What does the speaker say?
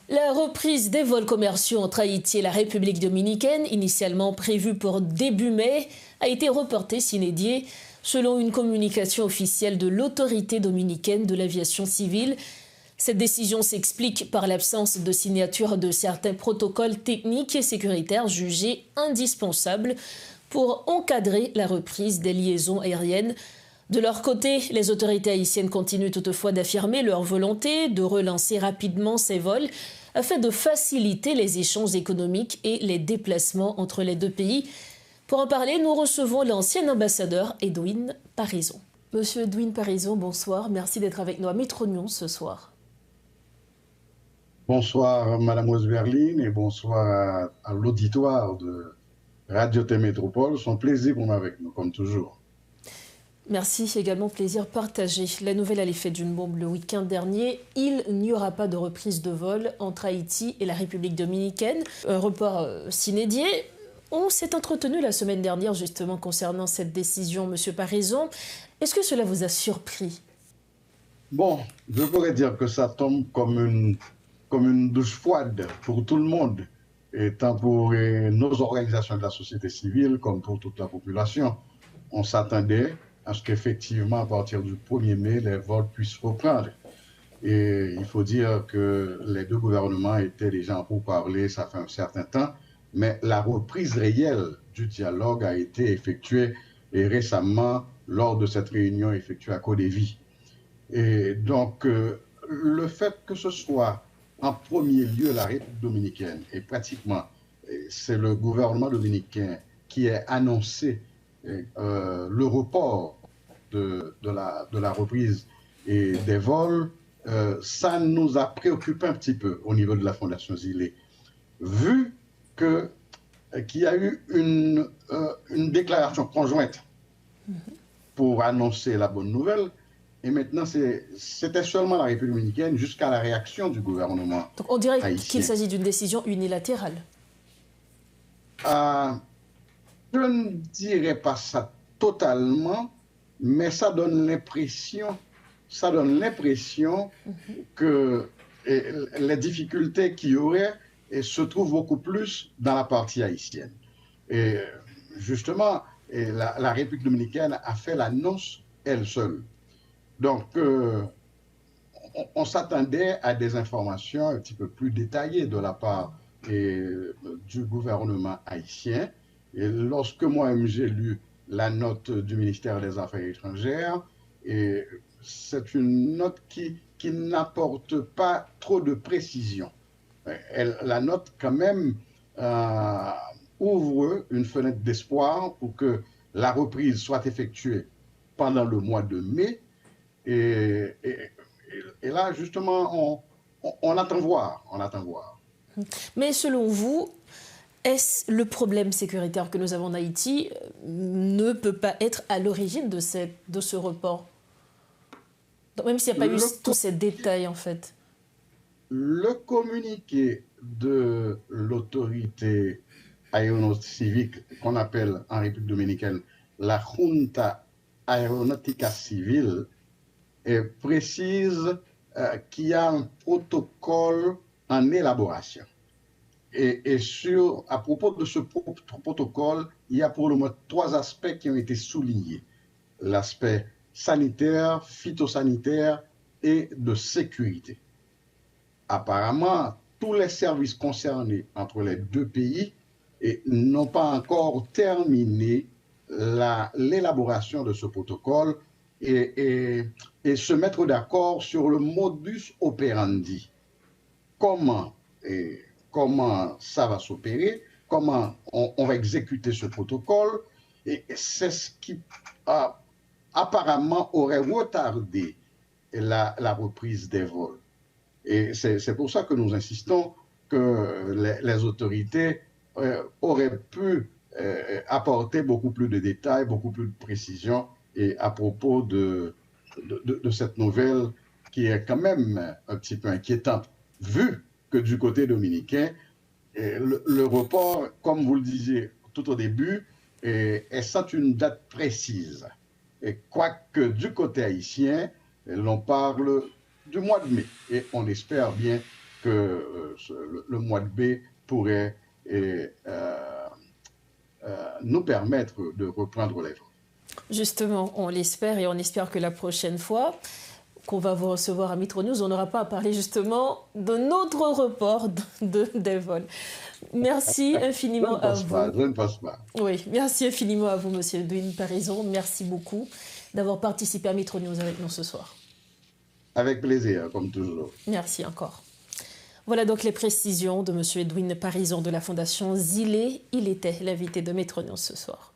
La reprise des vols commerciaux entre Haïti et la République dominicaine, initialement prévue pour début mai, a été reportée sine die, selon une communication officielle de l'autorité dominicaine de l'aviation civile. Cette décision s'explique par l'absence de signature de certains protocoles techniques et sécuritaires jugés indispensables pour encadrer la reprise des liaisons aériennes. De leur côté, les autorités haïtiennes continuent toutefois d'affirmer leur volonté de relancer rapidement ces vols afin de faciliter les échanges économiques et les déplacements entre les deux pays. Pour en parler, nous recevons l'ancien ambassadeur Edwin Parison. Monsieur Edwin Parison, bonsoir. Merci d'être avec nous à Métronion ce soir. Bonsoir Madame Rose-Berline et bonsoir à l'auditoire de Radio T Métropole. C'est un plaisir pour nous avec nous, comme toujours. Merci, également plaisir partagé. La nouvelle a l'effet d'une bombe le week-end dernier. Il n'y aura pas de reprise de vol entre Haïti et la République dominicaine. Un report sine die. On s'est entretenu la semaine dernière justement concernant cette décision, Monsieur Parison. Est-ce que cela vous a surpris? Bon, je pourrais dire que ça tombe comme une douche froide pour tout le monde, et tant pour nos organisations de la société civile comme pour toute la population. On s'attendait à ce qu'effectivement, à partir du 1er mai, les vols puissent reprendre. Et il faut dire que les deux gouvernements étaient déjà en pourparlers, ça fait un certain temps, mais la reprise réelle du dialogue a été effectuée et récemment lors de cette réunion effectuée à Codévi. Et donc, le fait que ce soit en premier lieu la République dominicaine, et pratiquement, c'est le gouvernement dominicain qui a annoncé le report de la reprise et des vols, ça nous a préoccupé un petit peu au niveau de la Fondation Zilé, vu qu'il y a eu une déclaration conjointe pour annoncer la bonne nouvelle, et maintenant c'était seulement la République dominicaine jusqu'à la réaction du gouvernement. Donc on dirait haïtien. qu'il s'agit d'une décision unilatérale. Je ne dirais pas ça totalement, mais ça donne l'impression que les difficultés qu'il y aurait se trouvent beaucoup plus dans la partie haïtienne. Et justement, la République dominicaine a fait l'annonce elle seule. Donc, on s'attendait à des informations un petit peu plus détaillées de la part du gouvernement haïtien. Et lorsque moi-même j'ai lu la note du ministère des Affaires étrangères, et c'est une note qui n'apporte pas trop de précision. La note quand même ouvre une fenêtre d'espoir pour que la reprise soit effectuée pendant le mois de mai. Et là, justement, on attend voir. Mais selon vous, est-ce le problème sécuritaire que nous avons en Haïti ne peut pas être à l'origine de ce report? Donc, même s'il n'y a pas eu tous ces détails, en fait. Le communiqué de l'autorité aéronautique civique, qu'on appelle en République dominicaine la Junta Aeronautica Civile, précise qu'il y a un protocole en élaboration. Et à propos de ce protocole, il y a pour le moins 3 aspects qui ont été soulignés. L'aspect sanitaire, phytosanitaire et de sécurité. Apparemment, tous les services concernés entre les deux pays n'ont pas encore terminé l'élaboration de ce protocole et se mettre d'accord sur le modus operandi. Comment ça va s'opérer, comment on va exécuter ce protocole, et c'est ce qui apparemment aurait retardé la reprise des vols. Et c'est pour ça que nous insistons que les autorités auraient pu apporter beaucoup plus de détails, beaucoup plus de précisions à propos de cette nouvelle qui est quand même un petit peu inquiétante, vu que du côté dominicain, le report, comme vous le disiez tout au début, est sans une date précise. Et quoique du côté haïtien, l'on parle du mois de mai. Et on espère bien que le mois de mai pourrait nous permettre de reprendre les vols. Justement, on l'espère et on espère que la prochaine fois qu'on va vous recevoir à Metro News, on n'aura pas à parler justement de notre report des vols. Merci infiniment à vous. Je ne pense pas. Oui, merci infiniment à vous, Monsieur Edwin Parison. Merci beaucoup d'avoir participé à Metro News avec nous ce soir. Avec plaisir, comme toujours. Merci encore. Voilà donc les précisions de Monsieur Edwin Parison de la Fondation Zilé. Il était l'invité de Metro News ce soir.